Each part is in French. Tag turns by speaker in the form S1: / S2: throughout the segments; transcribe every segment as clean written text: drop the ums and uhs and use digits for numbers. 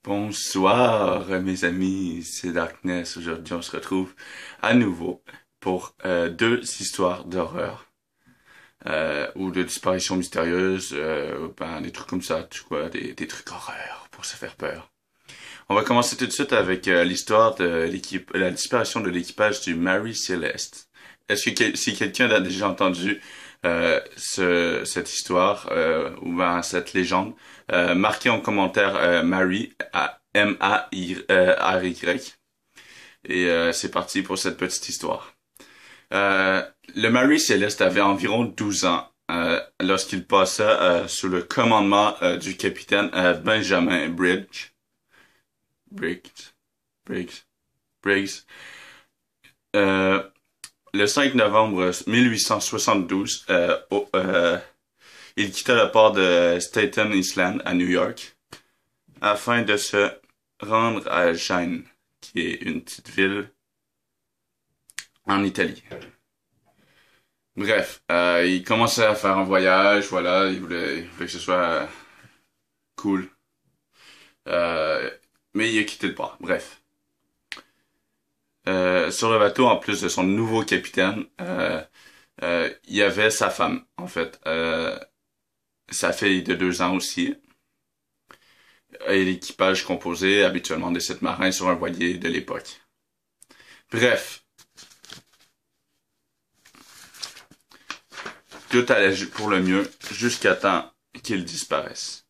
S1: Bonsoir mes amis, c'est Darkness. Aujourd'hui on se retrouve à nouveau pour deux histoires d'horreur ou de disparitions mystérieuses, des trucs comme ça, tu vois, des trucs horreurs pour se faire peur. On va commencer tout de suite avec l'histoire de la disparition de l'équipage du Mary Celeste. Est-ce que si quelqu'un a déjà entendu cette histoire ou cette légende, marquez en commentaire Mary à M-A-R-Y et c'est parti pour cette petite histoire. Le Mary Celeste avait environ 12 ans lorsqu'il passa sous le commandement du capitaine Benjamin Briggs. Euh, le 5 novembre 1872, il quitta le port de Staten Island à New York afin de se rendre à Gênes, qui est une petite ville en Italie. Bref, il commençait à faire un voyage, voilà, il voulait que ce soit cool. Mais il a quitté le port, bref. Sur le bateau, en plus de son nouveau capitaine, il y avait sa femme, en fait. Sa fille de 2 ans aussi. Et l'équipage composé habituellement de 7 marins sur un voilier de l'époque. Bref. Tout allait pour le mieux jusqu'à temps qu'il disparaisse.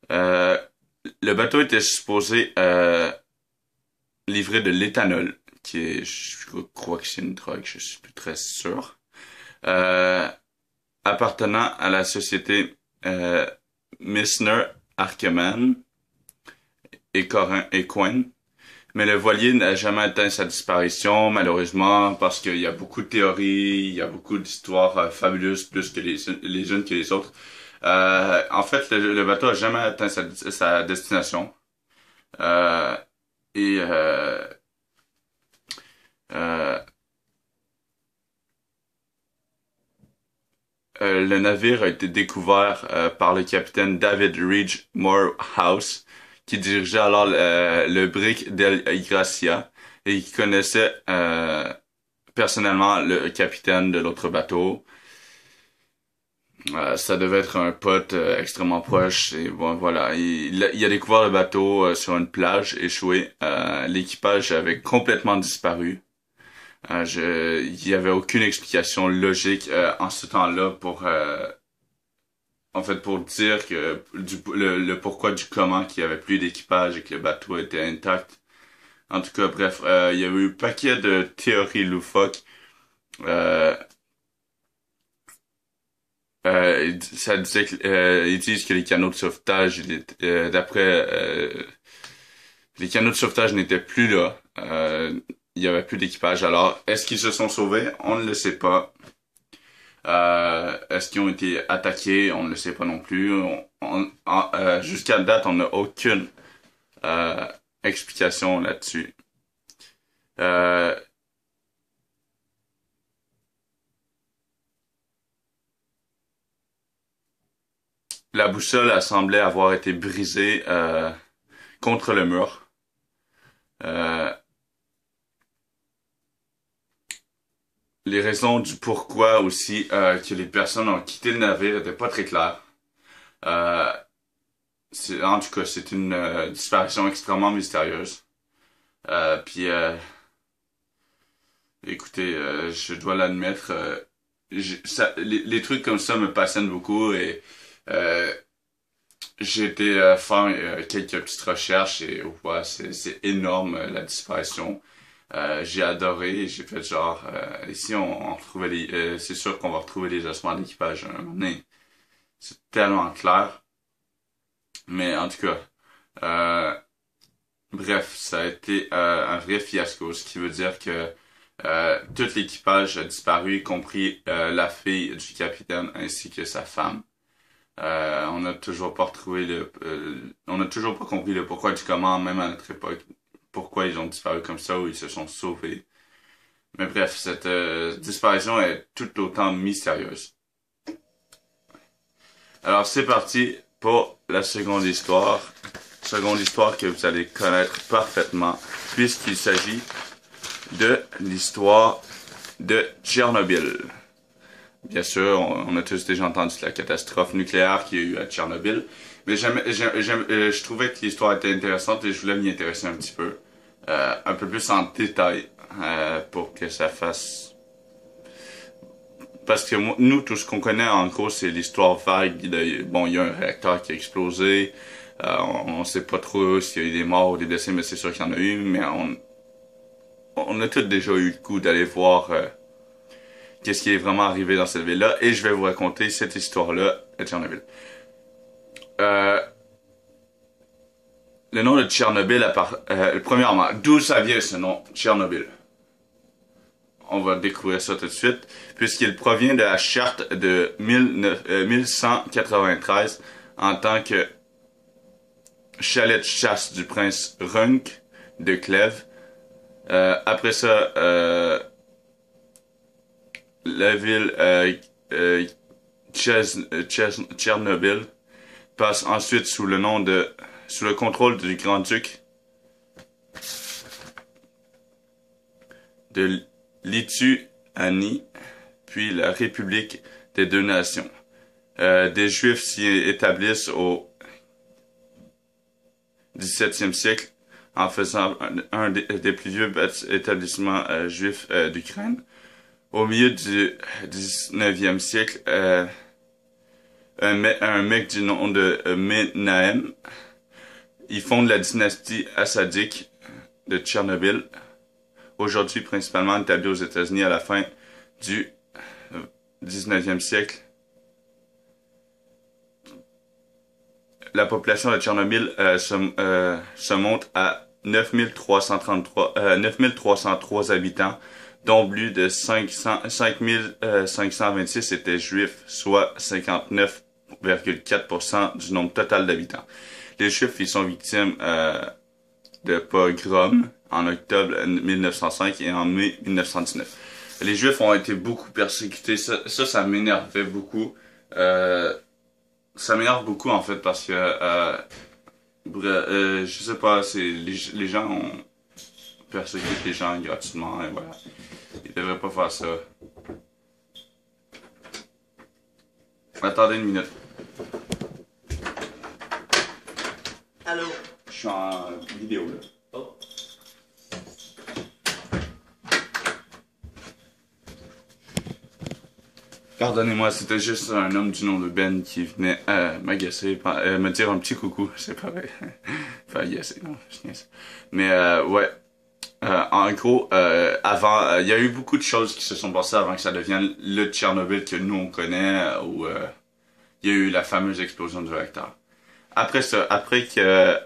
S1: Le bateau était supposé livrer de l'éthanol, qui est, je crois que c'est une drogue, je suis plus très sûr, appartenant à la société Messner Arkeman et Coin. Mais le voilier n'a jamais atteint sa disparition, malheureusement, parce qu'il y a beaucoup de théories, il y a beaucoup d'histoires fabuleuses, plus que les unes que les autres. En fait, le bateau a jamais atteint sa destination. Et le navire a été découvert par le capitaine David Ridge Morehouse, qui dirigeait alors le brick del Gracia et qui connaissait personnellement le capitaine de l'autre bateau. Ça devait être un pote extrêmement proche et bon voilà, il a découvert le bateau sur une plage échouée. L'équipage avait complètement disparu. Il y avait aucune explication logique en ce temps-là pour pour dire que le pourquoi du comment qu'il y avait plus d'équipage et que le bateau était intact. En tout cas, bref, il y avait eu un paquet de théories loufoques. Ça disait ils disent que les canaux de sauvetage, les canaux de sauvetage n'étaient plus là. Il y avait plus d'équipage. Alors, est-ce qu'ils se sont sauvés? On ne le sait pas. Est-ce qu'ils ont été attaqués? On ne le sait pas non plus. Jusqu'à date, on n'a aucune explication là-dessus. La boussole elle semblait avoir été brisée contre le mur. Les raisons du pourquoi aussi que les personnes ont quitté le navire étaient pas très claires. En tout cas, c'est une disparition extrêmement mystérieuse. Puis, écoutez, je dois l'admettre, les trucs comme ça me passionnent beaucoup et euh, j'ai été faire quelques petites recherches et ouais, c'est énorme la disparition. J'ai adoré, j'ai fait genre ici on retrouvait c'est sûr qu'on va retrouver les ossements d'équipage un moment donné. C'est tellement clair. Mais en tout cas, bref, ça a été un vrai fiasco, ce qui veut dire que tout l'équipage a disparu, y compris la fille du capitaine ainsi que sa femme. On n'a toujours pas retrouvé on n'a toujours pas compris le pourquoi du comment, même à notre époque, pourquoi ils ont disparu comme ça ou ils se sont sauvés. Mais bref, cette disparition est tout autant mystérieuse. Alors c'est parti pour la seconde histoire. seconde histoire que vous allez connaître parfaitement, puisqu'il s'agit de l'histoire de Tchernobyl. Bien sûr, on a tous déjà entendu la catastrophe nucléaire qu'il y a eu à Tchernobyl, mais je trouvais que l'histoire était intéressante et je voulais m'y intéresser un petit peu, un peu plus en détail, pour que ça fasse... Parce que nous, tout ce qu'on connaît, en gros, c'est l'histoire vague. Bon, il y a un réacteur qui a explosé, on sait pas trop s'il y a eu des morts ou des décès, mais c'est sûr qu'il y en a eu, mais on a tous déjà eu le coup d'aller voir qu'est-ce qui est vraiment arrivé dans cette ville-là, et je vais vous raconter cette histoire-là à Tchernobyl. Le nom de Tchernobyl, premièrement, d'où ça vient ce nom, Tchernobyl? On va découvrir ça tout de suite, puisqu'il provient de la charte de 1193 en tant que chalet de chasse du prince Runk de Clèves. Après ça, la ville Tchernobyl passe ensuite sous le contrôle du grand-duc de Lituanie, puis la République des deux nations. Des Juifs s'y établissent au XVIIe siècle en faisant un des plus vieux établissements juifs d'Ukraine. Au milieu du 19e siècle, un mec du nom de Menahem, il fonde la dynastie assadique de Tchernobyl, aujourd'hui principalement établie aux États-Unis à la fin du 19e siècle. La population de Tchernobyl se monte à 9303 habitants, dont plus de 5526 étaient juifs, soit 59,4% du nombre total d'habitants. Les Juifs, ils sont victimes de pogroms en octobre 1905 et en mai 1919. Les Juifs ont été beaucoup persécutés. Ça m'énervait beaucoup. Ça m'énerve beaucoup en fait parce que je sais pas, les gens ont persécuté les gens gratuitement et voilà. Ils devraient pas faire ça. Attendez une minute.
S2: Allô?
S1: Je suis en vidéo là.
S2: Oh.
S1: Pardonnez-moi, c'était juste un homme du nom de Ben qui venait m'agacer, me dire un petit coucou, c'est pas vrai. Enfin, agacer, non, je niaise. Mais ouais, en gros, avant, il y a eu beaucoup de choses qui se sont passées avant que ça devienne le Tchernobyl que nous on connaît, où il y a eu la fameuse explosion du réacteur. Après ça, après que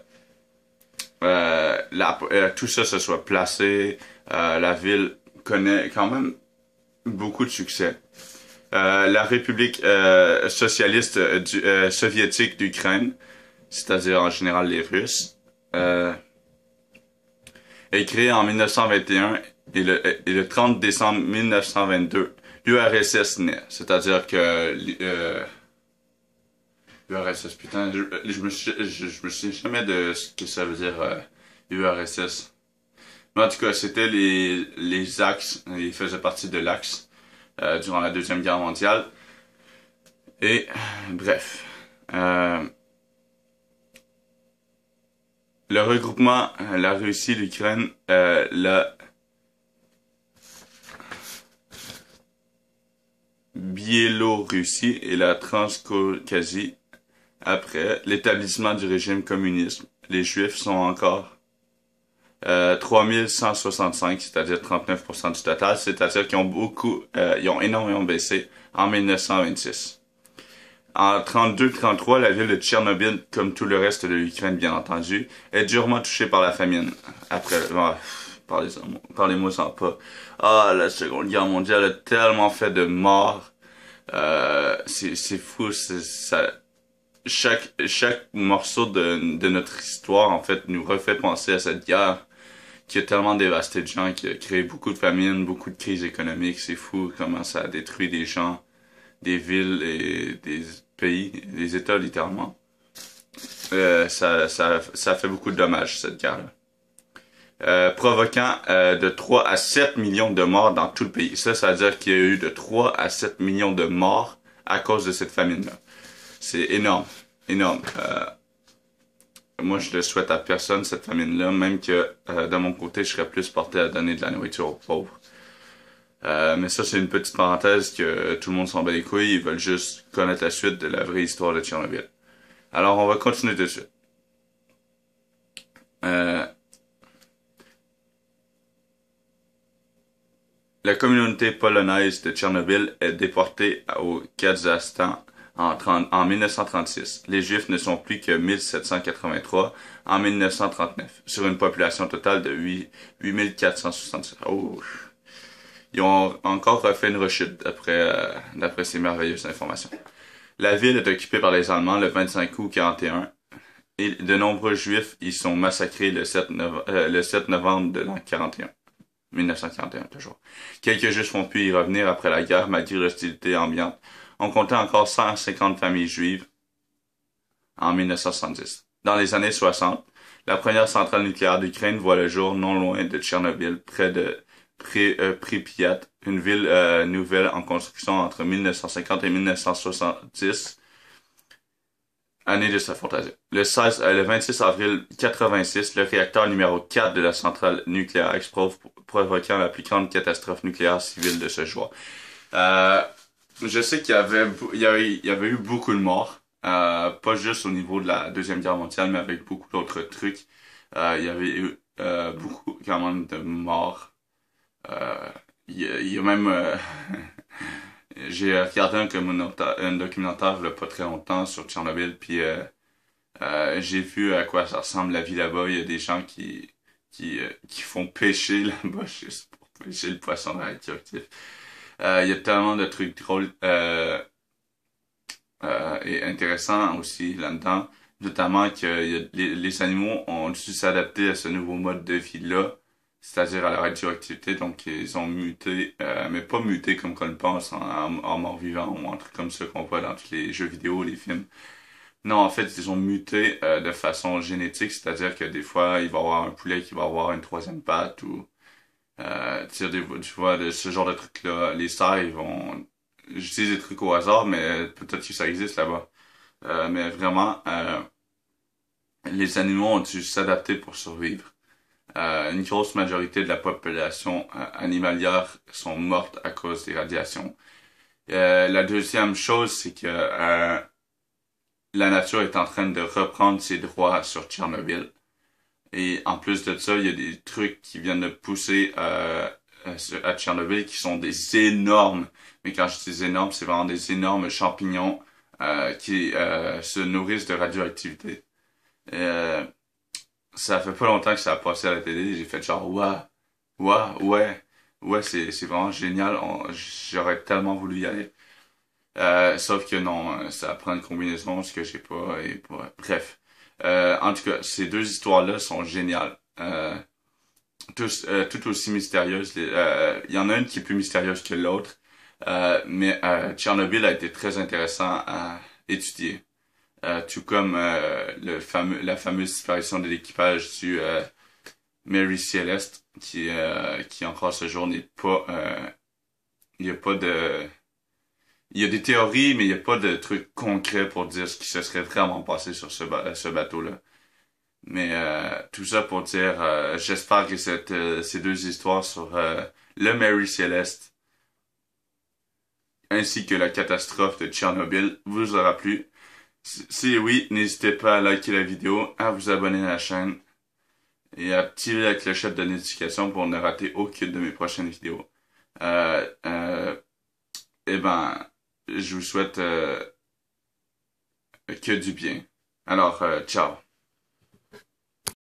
S1: tout ça se soit placé, la ville connaît quand même beaucoup de succès. La République socialiste soviétique d'Ukraine, c'est-à-dire en général les Russes, est créée en 1921 et le 30 décembre 1922, l'URSS naît. C'est-à-dire que l'URSS, putain, je me souviens jamais de ce que ça veut dire URSS. Mais en tout cas, c'était les axes, ils faisaient partie de l'axe durant la Deuxième Guerre mondiale. Et bref, le regroupement, la Russie, l'Ukraine, la Biélorussie et la Transcaucasie. Après l'établissement du régime communiste, les Juifs sont encore 3165, c'est-à-dire 39% du total, c'est-à-dire qu'ils ont ils ont énormément baissé en 1926. En 32-33, la ville de Tchernobyl, comme tout le reste de l'Ukraine bien entendu, est durement touchée par la famine. Après, parlez-moi sans pas. Ah, la Seconde Guerre mondiale a tellement fait de morts. C'est fou, chaque morceau de notre histoire, en fait, nous refait penser à cette guerre qui a tellement dévasté de gens, qui a créé beaucoup de famines, beaucoup de crises économiques. C'est fou comment ça a détruit des gens, des villes et des pays, des États littéralement. ça fait beaucoup de dommages, cette guerre-là. Provoquant de 3 à 7 millions de morts dans tout le pays. Ça veut dire qu'il y a eu de 3 à 7 millions de morts à cause de cette famine-là. C'est énorme, énorme. Moi, je le souhaite à personne, cette famine-là, même que de mon côté, je serais plus porté à donner de la nourriture aux pauvres. Mais ça, c'est une petite parenthèse que tout le monde s'en bat les couilles. Ils veulent juste connaître la suite de la vraie histoire de Tchernobyl. Alors, on va continuer tout de suite. La communauté polonaise de Tchernobyl est déportée au Kazakhstan en 1936. Les Juifs ne sont plus que 1783 en 1939, sur une population totale de 8466. Oh. Ils ont encore refait une rechute d'après ces merveilleuses informations. La ville est occupée par les Allemands le 25 août 41 et de nombreux Juifs y sont massacrés le 7 novembre de l'an 41. 1941, toujours. Quelques Juifs ont pu y revenir après la guerre malgré l'hostilité ambiante. On comptait encore 150 familles juives en 1970. Dans les années 60, la première centrale nucléaire d'Ukraine voit le jour non loin de Tchernobyl, près de Pripyat, une ville nouvelle en construction entre 1950 et 1970, année de sa fondation. Le 26 avril 86, le réacteur numéro 4 de la centrale nucléaire explose, provoquant la plus grande catastrophe nucléaire civile de ce jour. Je sais qu'il y avait eu beaucoup de morts, pas juste au niveau de la Deuxième Guerre mondiale, mais avec beaucoup d'autres trucs. Il y avait eu beaucoup quand même de morts. Il y a même j'ai regardé un documentaire il y a pas très longtemps sur Tchernobyl, puis j'ai vu à quoi ça ressemble la vie là-bas. Il y a des gens qui font pêcher là-bas juste pour pêcher le poisson radioactif. Il y a tellement de trucs drôles et intéressants aussi là-dedans, notamment que les animaux ont dû s'adapter à ce nouveau mode de vie-là, c'est-à-dire à la radioactivité, donc ils ont muté, mais pas muté comme qu'on le pense en mort-vivant ou un truc comme ça qu'on voit dans tous les jeux vidéo, les films. Non, en fait, ils ont muté de façon génétique, c'est-à-dire que des fois, il va y avoir un poulet qui va avoir une troisième patte ou tu vois, de ce genre de trucs-là. Les cerfs, ils vont... J'utilise des trucs au hasard, mais peut-être que ça existe là-bas. Mais vraiment, les animaux ont dû s'adapter pour survivre. Une grosse majorité de la population animalière sont mortes à cause des radiations. La deuxième chose, c'est que la nature est en train de reprendre ses droits sur Tchernobyl. Et en plus de ça, il y a des trucs qui viennent de pousser à Tchernobyl qui sont des énormes, mais quand je dis énormes, c'est vraiment des énormes champignons qui se nourrissent de radioactivité. Ça fait pas longtemps que ça a passé à la télé, j'ai fait genre ouais, c'est vraiment génial, j'aurais tellement voulu y aller. Sauf que non, ça prend une combinaison, ce que j'ai pas, et bref. En tout cas, ces deux histoires-là sont géniales. Tout aussi mystérieuses. Il y en a une qui est plus mystérieuse que l'autre. Mais Tchernobyl a été très intéressant à étudier. Tout comme la fameuse disparition de l'équipage du Mary Celeste, qui encore ce jour n'est pas... il y a pas de... Il y a des théories, mais il n'y a pas de trucs concrets pour dire ce qui se serait vraiment passé sur ce bateau-là. Mais tout ça pour dire, j'espère que ces deux histoires sur le Mary Celeste ainsi que la catastrophe de Tchernobyl vous aura plu. Si oui, n'hésitez pas à liker la vidéo, à vous abonner à la chaîne et à activer la clochette de notification pour ne rater aucune de mes prochaines vidéos. Eh ben, je vous souhaite que du bien. Alors, ciao.